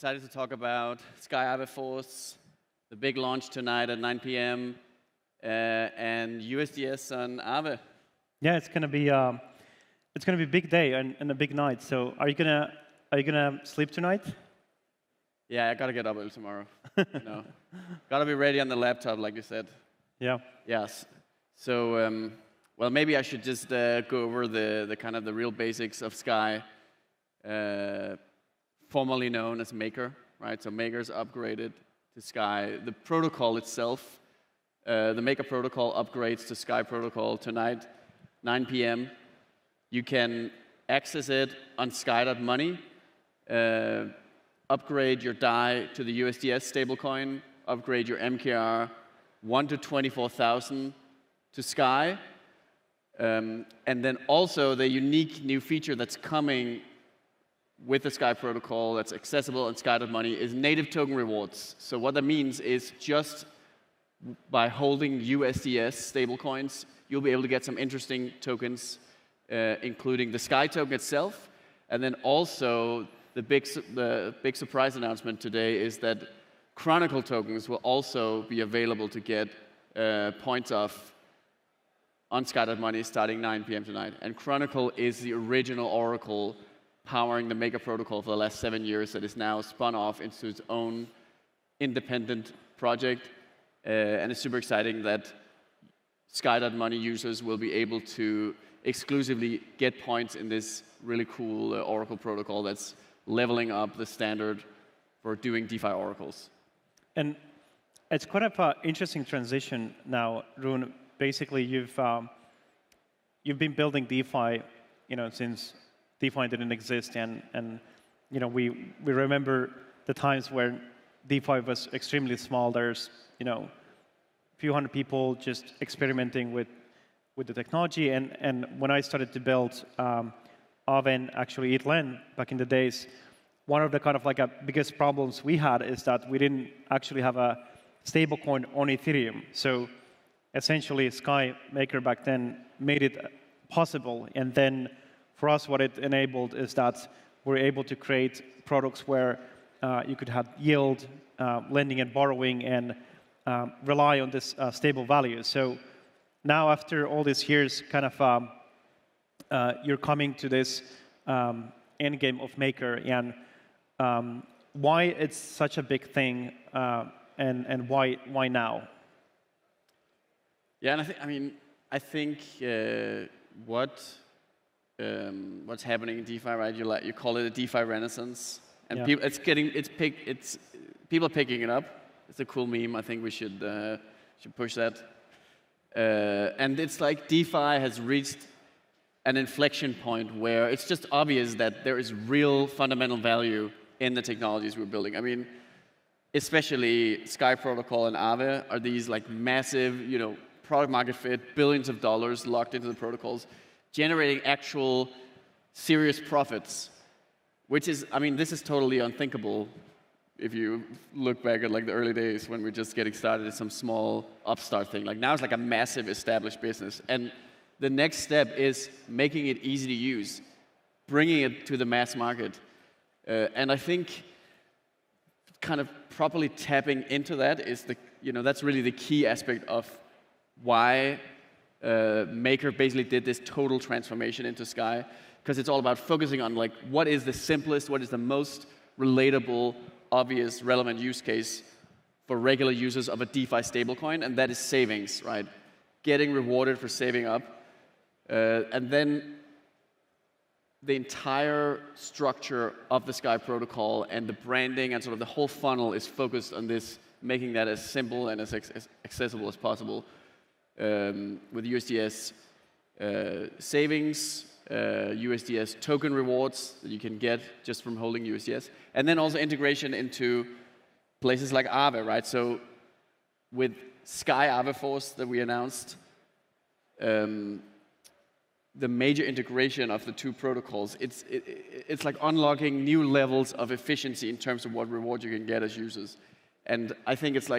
Excited to talk about Sky Aave Force, the big launch tonight at 9 p.m., and USDS on Aave. Yeah, it's gonna be a big day and a big night. So are you gonna sleep tonight? Yeah, I gotta get up early tomorrow. Gotta be ready on the laptop, like you said. Yeah. Yes. So, well, maybe I should just go over the kind of the real basics of Sky, formerly known as Maker, right? So Maker's upgraded to Sky. The protocol itself, the Maker protocol upgrades to Sky protocol tonight, 9 p.m. You can access it on sky.money, upgrade your DAI to the USDS stablecoin, upgrade your MKR 1 to 24,000 to Sky. And then also the unique new feature that's coming with the Sky protocol that's accessible on Sky.money is native token rewards. So what that means is just by holding USDS stablecoins, you'll be able to get some interesting tokens, including the Sky token itself. And then also the big surprise announcement today is that Chronicle tokens will also be available to get points off on Sky.money starting 9 p.m. tonight. And Chronicle is the original Oracle powering the Maker protocol for the last 7 years that is now spun off into its own independent project. And it's super exciting that Sky.money users will be able to exclusively get points in this really cool Oracle protocol that's leveling up the standard for doing DeFi oracles. And it's quite an interesting transition now, Rune. Basically, you've been building DeFi, since DeFi didn't exist, and we remember the times where DeFi was extremely small. There's a few hundred people just experimenting with the technology, and when I started to build Aave and actually ETHLend back in the days, one of the kind of biggest problems we had is that we didn't actually have a stablecoin on Ethereum. So essentially, Sky Maker back then made it possible, and then for us, what it enabled is that we're able to create products where you could have yield, lending and borrowing, and rely on this stable value. So now, after all these years, kind of you're coming to this end game of Maker, and why it's such a big thing, and why now? Yeah, and I think what's happening in DeFi, right? You call it a DeFi renaissance, and Yeah. People are picking it up. It's a cool meme. I think we should push that. And it's like DeFi has reached an inflection point where it's just obvious that there is real fundamental value in the technologies we're building. I mean, especially Sky Protocol and Aave are these massive, product market fit, billions of dollars locked into the protocols, generating actual serious profits, which is, this is totally unthinkable if you look back at the early days when we're just getting started at some small upstart thing. Now it's a massive established business. And the next step is making it easy to use, bringing it to the mass market. And I think kind of properly tapping into that is that's really the key aspect of why Maker basically did this total transformation into Sky, because it's all about focusing on what is the simplest, what is the most relatable, obvious, relevant use case for regular users of a DeFi stablecoin, and that is savings, right? Getting rewarded for saving up. And then the entire structure of the Sky protocol and the branding and sort of the whole funnel is focused on this, making that as simple and as accessible as possible. With USDS savings, USDS token rewards that you can get just from holding USDS, and then also integration into places like Aave, right? So with Sky Aave Force that we announced, the major integration of the two protocols, it's like unlocking new levels of efficiency in terms of what reward you can get as users. And I think it's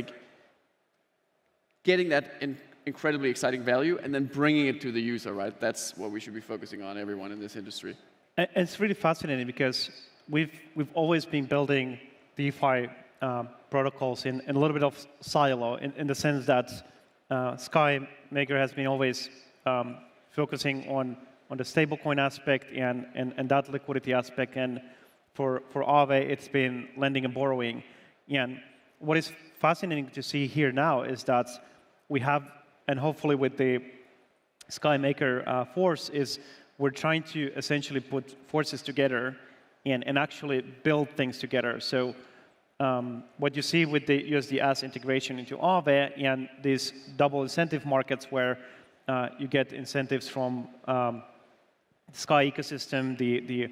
getting that incredibly exciting value and then bringing it to the user, right? That's what we should be focusing on, everyone in this industry. And it's really fascinating because we've always been building DeFi protocols in a little bit of silo, in the sense that SkyMaker has been always focusing on the stablecoin aspect and that liquidity aspect, and for Aave, it's been lending and borrowing. And what is fascinating to see here now is that we have, and hopefully with the SkyMaker force, is we're trying to essentially put forces together and actually build things together. So what you see with the USDS integration into Aave and these double incentive markets where you get incentives from Sky ecosystem, the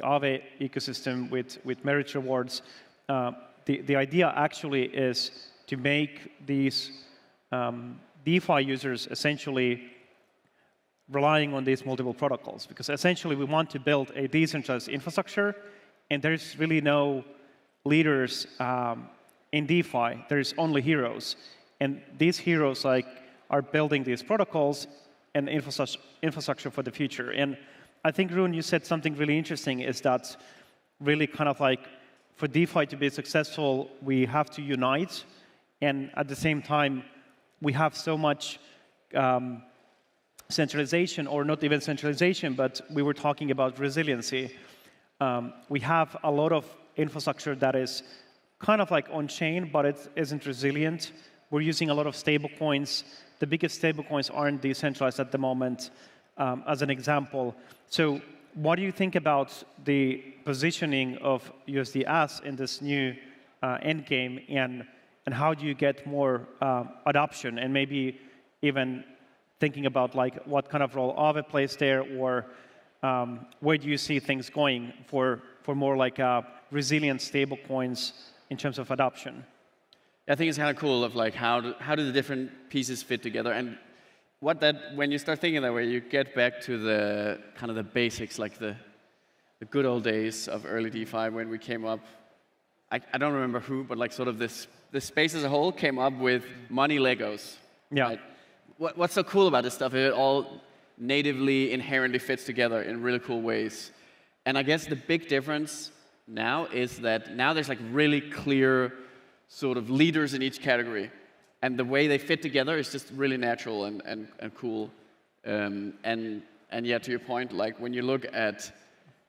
Aave ecosystem with merit rewards. The idea actually is to make these DeFi users essentially relying on these multiple protocols, because essentially we want to build a decentralized infrastructure, and there's really no leaders in DeFi. There's only heroes, and these heroes are building these protocols and infrastructure for the future. And I think, Rune, you said something really interesting, is that really kind of like for DeFi to be successful, we have to unite, and at the same time, we have so much centralization, or not even centralization, but we were talking about resiliency. We have a lot of infrastructure that is kind of like on-chain, but it isn't resilient. We're using a lot of stable coins. The biggest stable coins aren't decentralized at the moment, as an example. So what do you think about the positioning of USDS in this new endgame, and how do you get more adoption, and maybe even thinking about like what kind of role Aave plays there, or where do you see things going for more like resilient stable coins in terms of adoption? I think it's kind of cool of like how do the different pieces fit together, and when you start thinking that way, you get back to the kind of the basics, like the good old days of early DeFi when we came up. I don't remember who, but like sort of this space as a whole came up with money Legos. Yeah. Right? What's so cool about this stuff is it all natively, inherently fits together in really cool ways. And I guess the big difference now is that now there's like really clear sort of leaders in each category. And the way they fit together is just really natural and cool. And yeah, to your point, like when you look at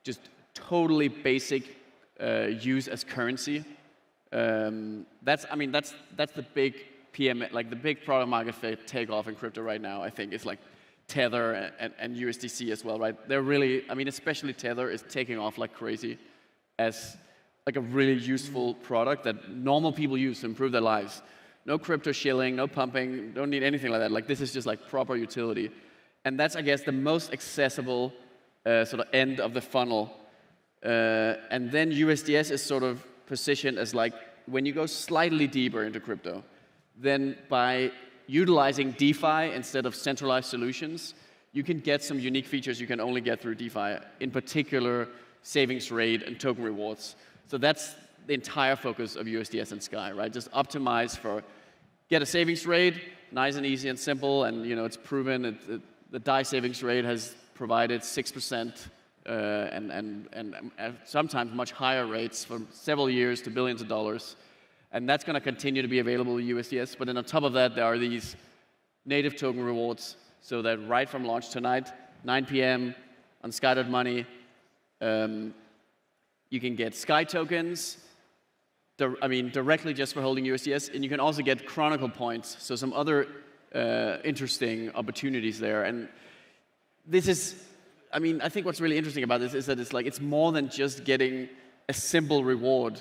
just totally basic use as currency, that's the big PM, like the big product market fit takeoff in crypto right now. I think it's like Tether and USDC as well, right? They're really, especially Tether is taking off like crazy as like a really useful product that normal people use to improve their lives. No crypto shilling, no pumping, don't need anything like that. Like this is just like proper utility. And that's, I guess, the most accessible sort of end of the funnel. And then USDS is sort of positioned as like, when you go slightly deeper into crypto, then by utilizing DeFi instead of centralized solutions, you can get some unique features you can only get through DeFi, in particular savings rate and token rewards. So that's the entire focus of USDS and Sky, right? Just optimize for, get a savings rate, nice and easy and simple, and it's proven. The DAI savings rate has provided 6% and sometimes much higher rates for several years to billions of dollars. And that's going to continue to be available in USDS. But then on top of that, there are these native token rewards, so that right from launch tonight, 9 p.m. on Sky.money, you can get Sky tokens, directly just for holding USDS, and you can also get Chronicle points, so some other interesting opportunities there. And this is, I think what's really interesting about this is that it's more than just getting a simple reward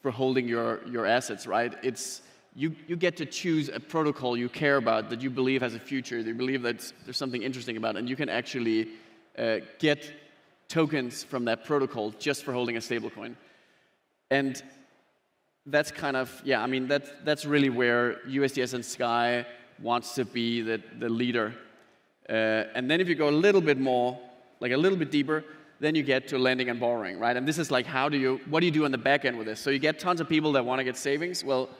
for holding your assets, right? It's you get to choose a protocol you care about, that you believe has a future, that you believe that there's something interesting about, and you can actually get tokens from that protocol just for holding a stablecoin. And that's kind of, that's really where USDS and Sky wants to be the leader. And then if you go a little bit more, like a little bit deeper, then you get to lending and borrowing, right? And this is like, what do you do on the back end with this? So you get tons of people that want to get savings. Well,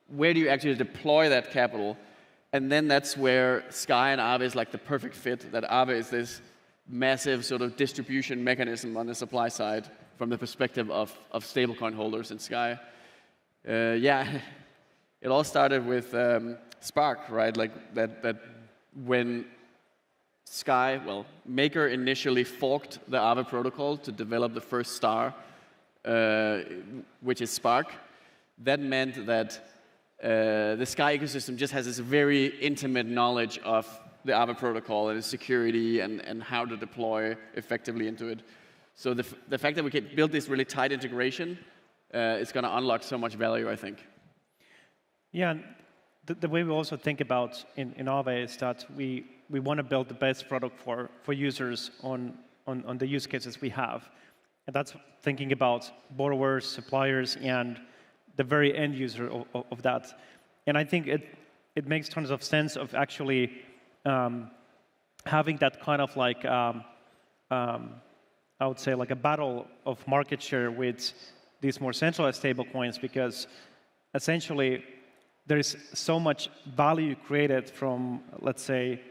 where do you actually deploy that capital? And then that's where Sky and Aave is like the perfect fit, that Aave is this massive sort of distribution mechanism on the supply side, from the perspective of stablecoin holders in Sky. Yeah, it all started with Spark, right? Like that when Sky, well, Maker initially forked the Aave protocol to develop the first star, which is Spark. That meant that the Sky ecosystem just has this very intimate knowledge of the Aave protocol and its security and how to deploy effectively into it. So the fact that we can build this really tight integration is going to unlock so much value, I think. Yeah, and the way we also think about in Aave is that we want to build the best product for users on the use cases we have. And that's thinking about borrowers, suppliers, and the very end user of that. And I think it makes tons of sense of actually having that kind of like, I would say like a battle of market share with these more centralized stablecoins, because essentially there is so much value created from, let's say,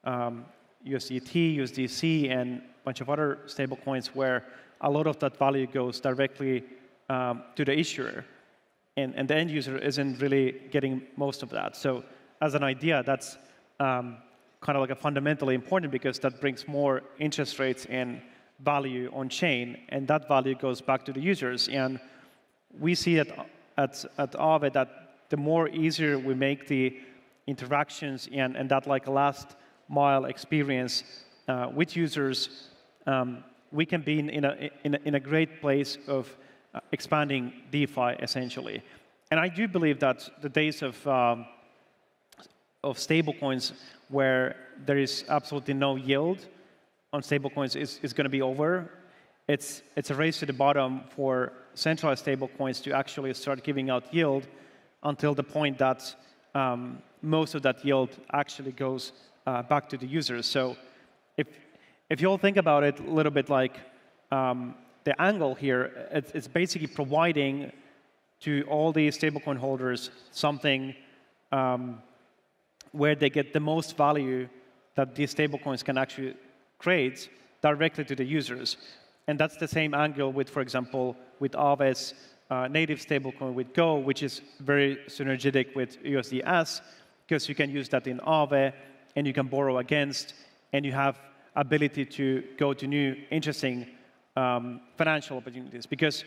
USDT, USDC, and a bunch of other stablecoins where a lot of that value goes directly to the issuer. And the end user isn't really getting most of that. So as an idea, that's kind of like a fundamentally important, because that brings more interest rates and value on chain, and that value goes back to the users. And we see at Aave that the more easier we make the interactions and that like last mile experience with users, we can be in a great place of expanding DeFi essentially. And I do believe that the days of stablecoins where there is absolutely no yield on stablecoins is going to be over. It's a race to the bottom for centralized stablecoins to actually start giving out yield until the point that most of that yield actually goes back to the users. So if you all think about it a little bit like the angle here, it's basically providing to all the stablecoin holders something where they get the most value that these stablecoins can actually create directly to the users. And that's the same angle with, for example, with Aave's native stablecoin with Go, which is very synergetic with USDS, because you can use that in Aave, and you can borrow against, and you have ability to go to new, interesting financial opportunities. Because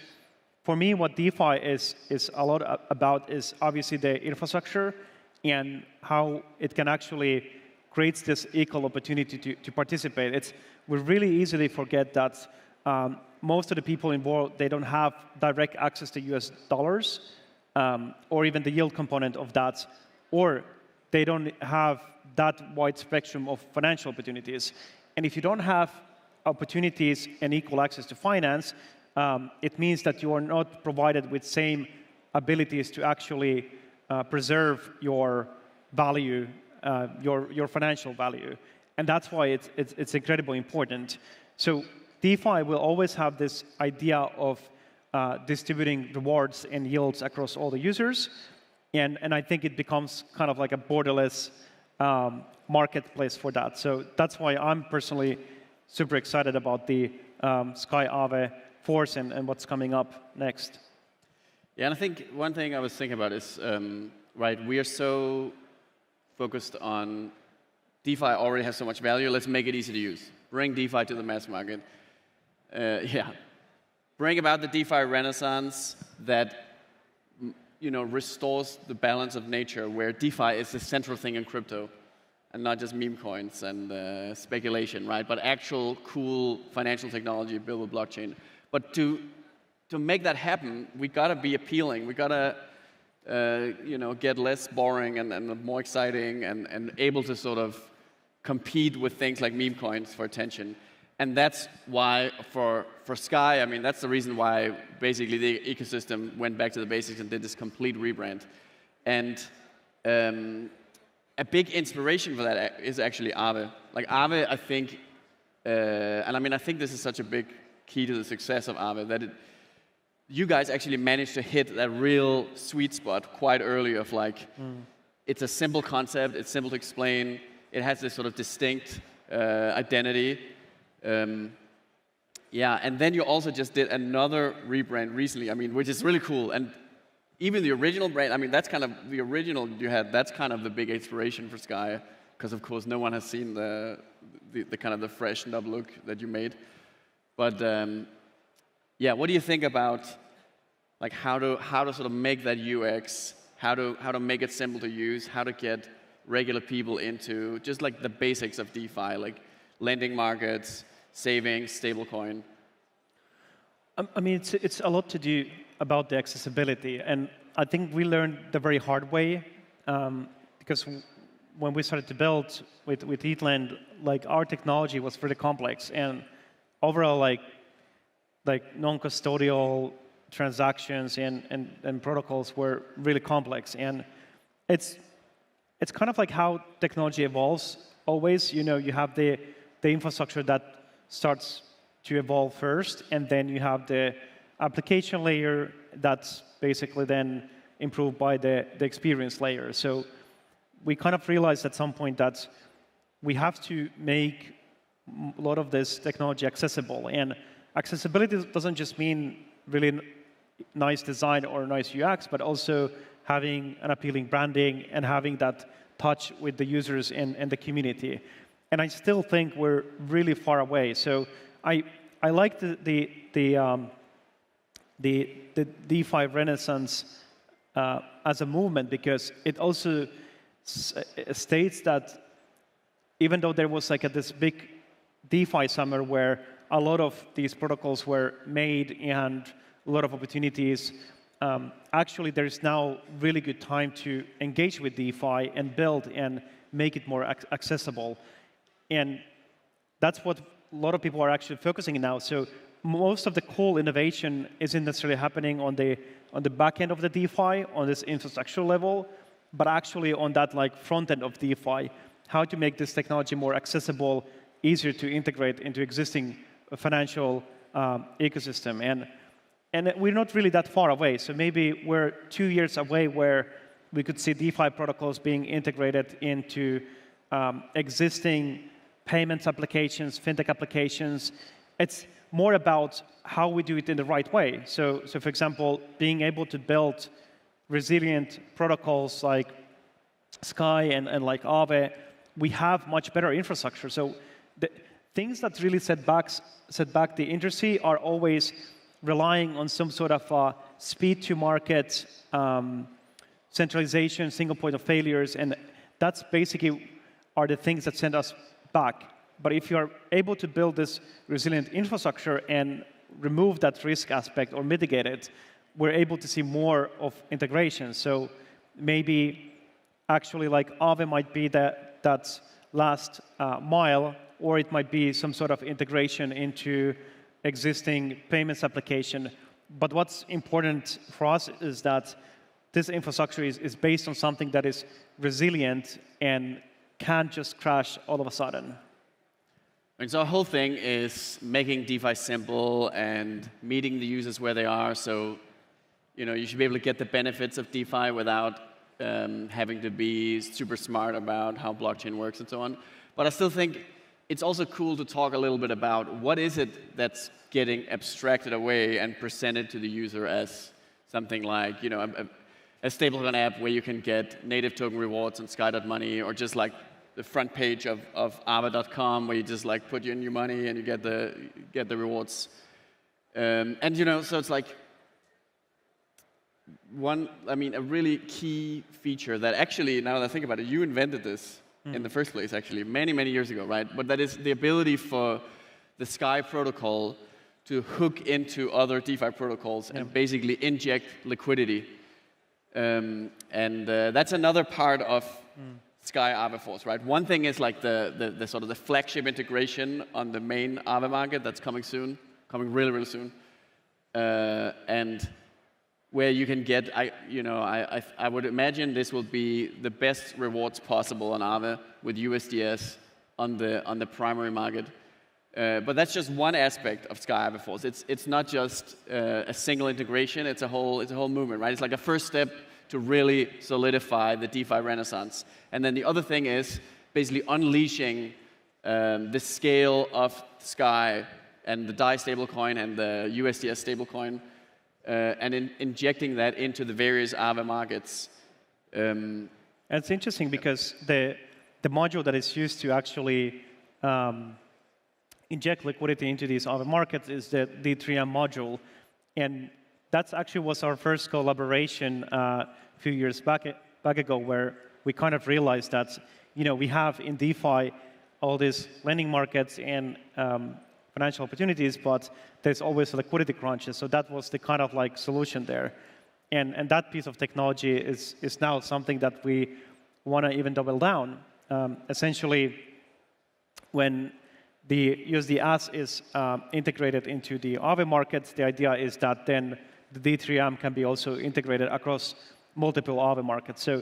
for me, what DeFi is a lot about is obviously the infrastructure and how it can actually create this equal opportunity to participate. We really easily forget that most of the people involved, they don't have direct access to US dollars or even the yield component of that, or they don't have that wide spectrum of financial opportunities. And if you don't have opportunities and equal access to finance, it means that you are not provided with same abilities to actually preserve your value, your financial value. And that's why it's incredibly important. So DeFi will always have this idea of distributing rewards and yields across all the users. And I think it becomes kind of like a borderless marketplace for that. So that's why I'm personally super excited about the Sky Aave Force and what's coming up next. Yeah, and I think one thing I was thinking about is, right, we are so focused on DeFi already has so much value, let's make it easy to use. Bring DeFi to the mass market. Yeah. Bring about the DeFi renaissance that restores the balance of nature, where DeFi is the central thing in crypto, and not just meme coins and speculation, right? But actual cool financial technology built with blockchain. But to make that happen, we gotta be appealing. We gotta get less boring and more exciting and able to sort of compete with things like meme coins for attention. And that's why for Sky, I mean, that's the reason why basically the ecosystem went back to the basics and did this complete rebrand. And a big inspiration for that is actually Aave. Like Aave, I think, and I mean, I think this is such a big key to the success of Aave, that you guys actually managed to hit that real sweet spot quite early of like, it's a simple concept, it's simple to explain, it has this sort of distinct identity. Yeah, and then you also just did another rebrand recently, I mean, which is really cool. And even the original brand, I mean, that's kind of the original you had. That's kind of the big inspiration for Sky, because of course no one has seen the kind of the freshened up look that you made. But yeah, what do you think about like how to sort of make that UX, how to make it simple to use, how to get regular people into just like the basics of DeFi, like lending markets, savings, stablecoin? I mean, it's a lot to do about the accessibility, and I think we learned the very hard way, because when we started to build with Eatland, like our technology was really complex, and overall, like non-custodial transactions and protocols were really complex, and it's kind of like how technology evolves always. You know, you have the infrastructure that starts to evolve first, and then you have the application layer that's basically then improved by the experience layer. So we kind of realized at some point that we have to make a lot of this technology accessible. And accessibility doesn't just mean really nice design or nice UX, but also having an appealing branding and having that touch with the users and the community. And I still think we're really far away. So I like the DeFi renaissance as a movement, because it also states that even though there was like this big DeFi summer where a lot of these protocols were made and a lot of opportunities, actually there's now really good time to engage with DeFi and build and make it more accessible. And that's what a lot of people are actually focusing on now. So most of the cool innovation isn't necessarily happening on the back end of the DeFi, on this infrastructure level, but actually on that like front end of DeFi, how to make this technology more accessible, easier to integrate into existing financial ecosystem. And we're not really that far away. So maybe we're 2 years away where we could see DeFi protocols being integrated into existing payments applications, fintech applications. It's more about how we do it in the right way. So for example, being able to build resilient protocols like Sky and like Aave, we have much better infrastructure. So the things that really set back the industry are always relying on some sort of speed to market, centralization, single point of failures, and that's basically are the things that send us back. But if you are able to build this resilient infrastructure and remove that risk aspect or mitigate it, we're able to see more of integration. So maybe actually like Aave might be that last mile, or it might be some sort of integration into existing payments application. But what's important for us is that this infrastructure is based on something that is resilient and can't just crash all of a sudden. And so our whole thing is making DeFi simple and meeting the users where they are. So, you know, you should be able to get the benefits of DeFi without having to be super smart about how blockchain works and so on. But I still think it's also cool to talk a little bit about what is it that's getting abstracted away and presented to the user as something like, you know, a stablecoin app where you can get native token rewards on Sky.money, or just like the front page of Aave.com where you just like put in your money and you get the rewards. And you know, so it's like a really key feature that actually, now that I think about it, you invented this in the first place, actually, many, many years ago, right? But that is the ability for the Sky protocol to hook into other DeFi protocols and basically inject liquidity. And that's another part of Sky Aave Force, right? One thing is like the sort of the flagship integration on the main Aave market that's coming soon, coming really, really soon. And where you can get, I would imagine this will be the best rewards possible on Aave with USDS on the primary market. But that's just one aspect of Sky Aave Force. It's not just a single integration. It's a whole movement, right? It's like a first step to really solidify the DeFi renaissance. And then the other thing is basically unleashing the scale of Sky and the DAI stablecoin and the USDS stablecoin, and injecting that into the various Aave markets. And it's interesting because the module that is used to actually inject liquidity into these Aave markets is the D3M module. And that's actually was our first collaboration a few years back ago, where we kind of realized that we have in DeFi all these lending markets and financial opportunities, but there's always a liquidity crunch. So that was the kind of like solution there. And that piece of technology is now something that we want to even double down. Essentially, when the USDS is integrated into the Aave markets, the idea is that then the D3M can be also integrated across multiple Aave markets. So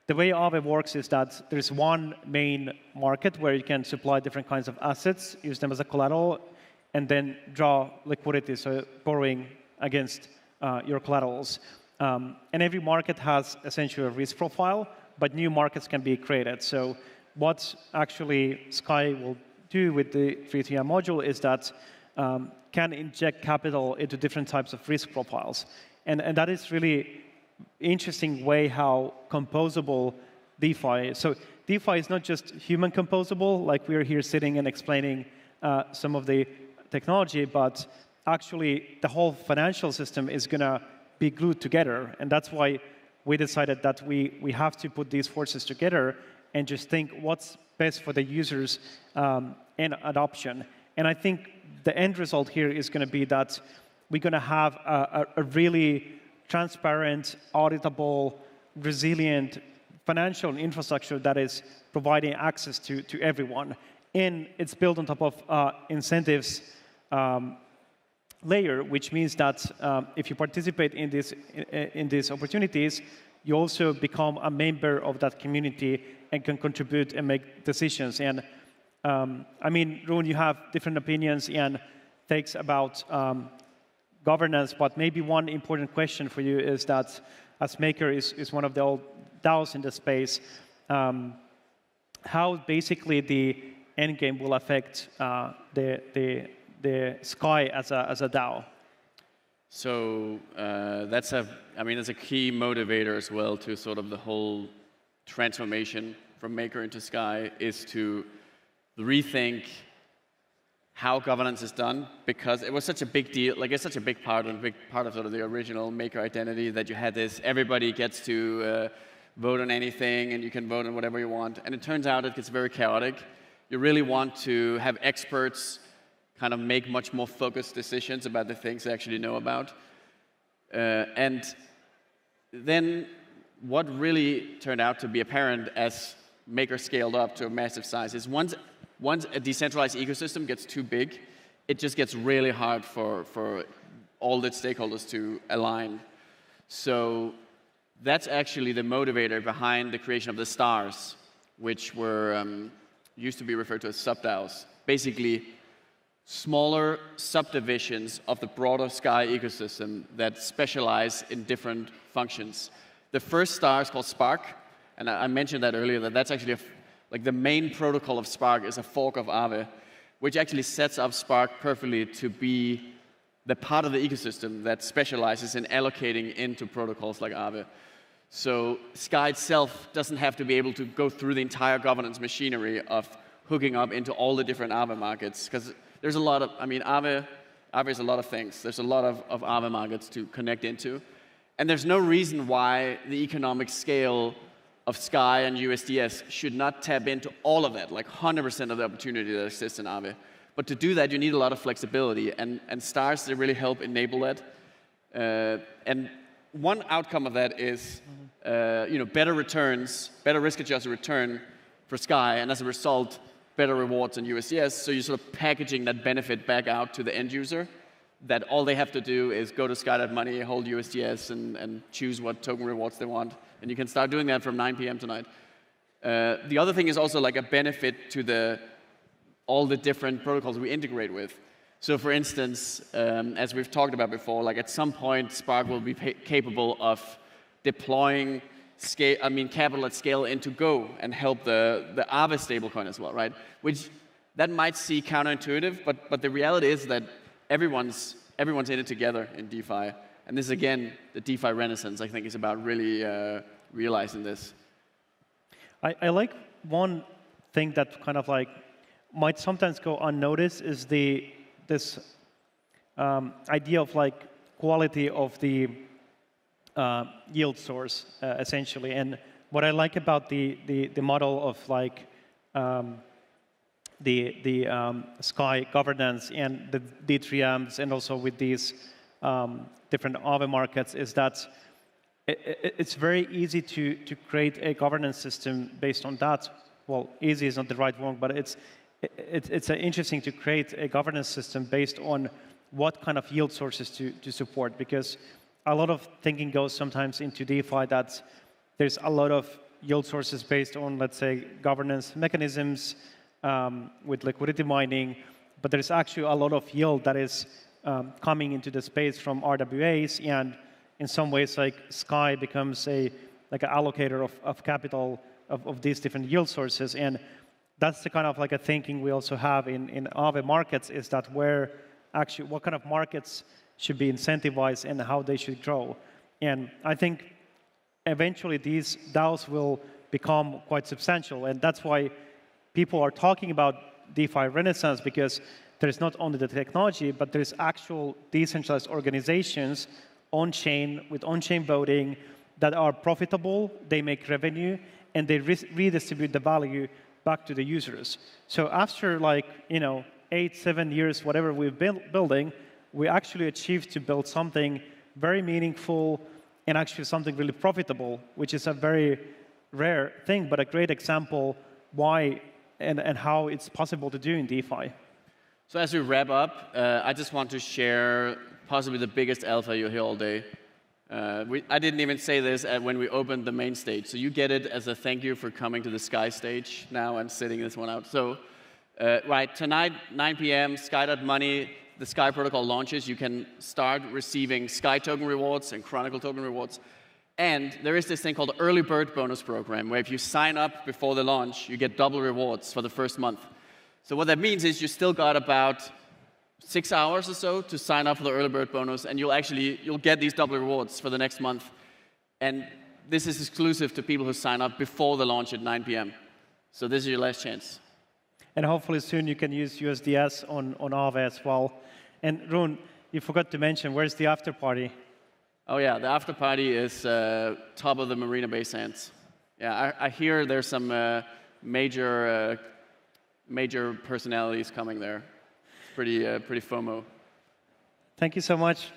the way Aave works is that there's one main market where you can supply different kinds of assets, use them as a collateral, and then draw liquidity, so borrowing against your collaterals. And every market has essentially a risk profile, but new markets can be created. So what actually Sky will do with the 3TM module is that can inject capital into different types of risk profiles. And that is really interesting way how composable DeFi is. So DeFi is not just human composable, like we're here sitting and explaining some of the technology, but actually the whole financial system is going to be glued together. And that's why we decided that we have to put these forces together and just think what's best for the users and adoption. And I think the end result here is going to be that we're going to have a really transparent, auditable, resilient financial infrastructure that is providing access to everyone. And it's built on top of incentives layer, which means that if you participate in these opportunities, you also become a member of that community and can contribute and make decisions. And I mean, Rune, you have different opinions and takes about governance, but maybe one important question for you is that, as Maker is one of the old DAOs in the space, how basically the endgame will affect the Sky as a DAO? So that's a key motivator as well to sort of the whole transformation from Maker into Sky, is to rethink how governance is done, because it was such a big deal, like it's such a big part of sort of the original Maker identity, that you had this, everybody gets to vote on anything and you can vote on whatever you want. And it turns out it gets very chaotic. You really want to have experts kind of make much more focused decisions about the things they actually know about. And then what really turned out to be apparent as Maker scaled up to a massive size is once a decentralized ecosystem gets too big, it just gets really hard for all the stakeholders to align. So that's actually the motivator behind the creation of the stars, which were used to be referred to as sub-DAOs. Basically, smaller subdivisions of the broader Sky ecosystem that specialize in different functions. The first star is called Spark, and I mentioned that earlier, that's actually like the main protocol of Spark is a fork of Aave, which actually sets up Spark perfectly to be the part of the ecosystem that specializes in allocating into protocols like Aave. So Sky itself doesn't have to be able to go through the entire governance machinery of hooking up into all the different Aave markets, because there's a lot of, Aave is a lot of things. There's a lot of Aave markets to connect into. And there's no reason why the economic scale of Sky and USDS should not tap into all of that, like 100% of the opportunity that exists in Aave. But to do that, you need a lot of flexibility, and stars, they really help enable that. And one outcome of that is better returns, better risk-adjusted return for Sky, and as a result, better rewards in USDS. So you're sort of packaging that benefit back out to the end user, that all they have to do is go to Sky.money, hold USDS, and choose what token rewards they want. And you can start doing that from 9 p.m. tonight. The other thing is also like a benefit to all the different protocols we integrate with. So for instance, as we've talked about before, like at some point, Spark will be capable of deploying capital at scale into Go and help the Aave stablecoin as well, right? Which that might seem counterintuitive, but the reality is that everyone's in it together in DeFi. And this, again, the DeFi renaissance, I think, is about really realizing this. I like one thing that kind of like might sometimes go unnoticed is this idea of like quality of the yield source, essentially. And what I like about the model of like the Sky governance and the D3Ms, and also with these different Aave markets, is that it's very easy to create a governance system based on that. Well, easy is not the right word, but it's interesting to create a governance system based on what kind of yield sources to support, because a lot of thinking goes sometimes into DeFi that there's a lot of yield sources based on, let's say, governance mechanisms with liquidity mining, but there's actually a lot of yield that is coming into the space from RWAs, and in some ways, like Sky becomes like an allocator of capital of these different yield sources, and that's the kind of like a thinking we also have in Aave markets, is that where actually what kind of markets should be incentivized and how they should grow. And I think eventually these DAOs will become quite substantial, and that's why people are talking about DeFi renaissance, because there's not only the technology, but there's actual decentralized organizations on-chain with on-chain voting that are profitable, they make revenue, and they redistribute the value back to the users. So after 8, 7 years, whatever we've been building, we actually achieved to build something very meaningful and actually something really profitable, which is a very rare thing, but a great example why and how it's possible to do in DeFi. So as we wrap up, I just want to share possibly the biggest alpha you'll hear all day. I didn't even say this when we opened the main stage. So you get it as a thank you for coming to the Sky stage now and sitting this one out. So right, tonight, 9 p.m., Sky.money, the Sky protocol launches. You can start receiving Sky token rewards and Chronicle token rewards. And there is this thing called the Early Bird Bonus Program, where if you sign up before the launch, you get double rewards for the first month. So what that means is you still got about 6 hours or so to sign up for the early bird bonus, and you'll get these double rewards for the next month. And this is exclusive to people who sign up before the launch at 9 p.m. So this is your last chance. And hopefully soon you can use USDS on Aave as well. And Rune, you forgot to mention, where's the after party? Oh yeah, the after party is top of the Marina Bay Sands. Yeah, I hear there's some major personalities coming there. Pretty FOMO. Thank you so much.